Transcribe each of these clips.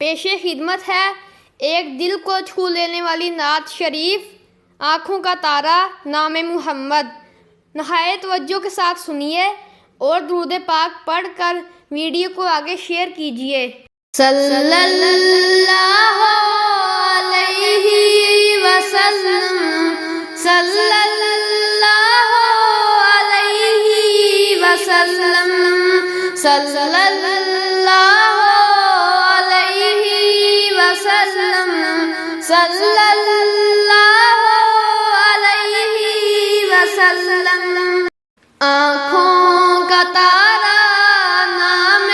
پیش خدمت ہے ایک دل کو چھو لینے والی نعت شریف، آنکھوں کا تارا نام محمد۔ نہایت توجہ کے ساتھ سنیے اور درود پاک پڑھ کر ویڈیو کو آگے شیئر کیجیے۔ صلی اللہ علیہ وسلم، صلی اللہ علیہ وسلم، صلی اللہ علیہ وسلم، صلی اللہ علیہ وسلم۔ آنکھوں کا تارا نام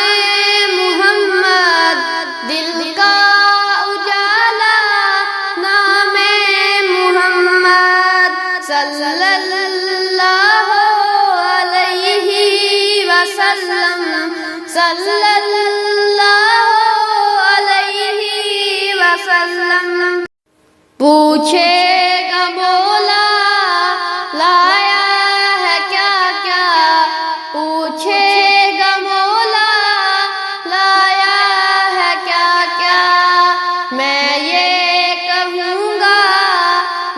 محمد، دل کا اجالا نام محمد، صلی اللہ علیہ وسلم، صلی اللہ علیہ وسلم۔ پوچھے گا مولا لایا ہے کیا کیا، پوچھے گا مولا لایا ہے کیا کیا، میں یہ کہوں گا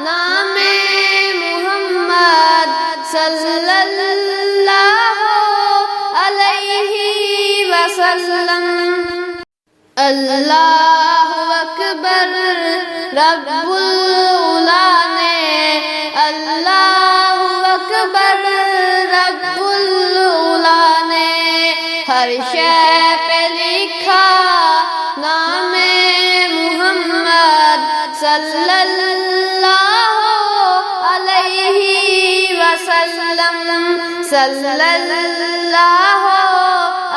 نام محمد، صلی اللہ علیہ وسلم۔ اللہ اکبر رب العلا نے، اللہ اکبر رب العلا نے، ہر شے پہ لکھا نام محمد، صلی اللہ علیہ وسلم، صلی اللہ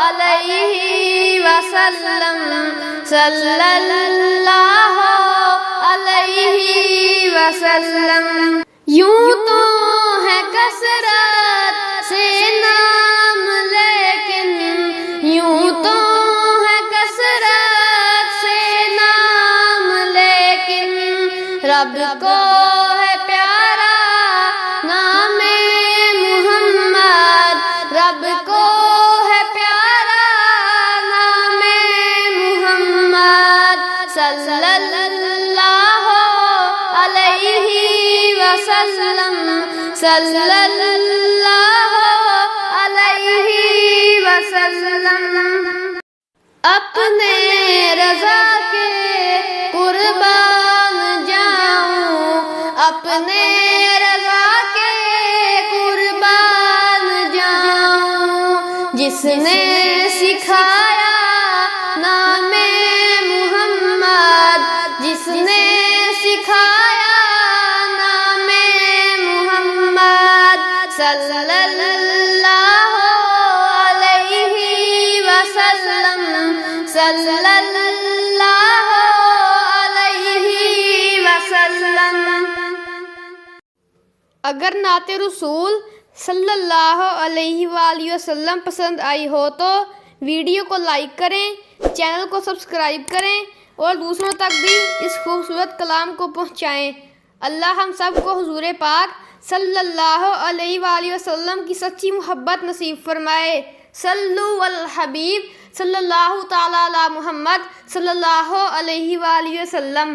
علیہ وسلم، صلی اللہ علیہ وسلم۔ یوں تو ہے کثرت سے نام لیکن، یوں تو ہے کثرت سے نام لیکن، رب کو ہے پیارا نام محمد، رب کو ہے پیارا نام محمد، صلی اللہ علیہ وسلم، صلی اللہ علیہ وسلم۔ اپنے رضا کے قربان جاؤں، اپنے رضا کے قربان جاؤں، جس نے سکھایا نام محمد، جس نے سکھایا نام محمد، صلی اللہ علیہ وسلم، صلی اللہ علیہ وسلم۔ اگر نعت رسول صلی اللہ علیہ وآلہ وسلم پسند آئی ہو تو ویڈیو کو لائک کریں، چینل کو سبسکرائب کریں اور دوسروں تک بھی اس خوبصورت کلام کو پہنچائیں۔ اللہ ہم سب کو حضور پاک صلی اللہ علیہ وآلہ وسلم کی سچی محبت نصیب فرمائے۔ صلو علی الحبیب صلی اللہ تعالی علی محمد صلی اللہ علیہ وآلہ وسلم۔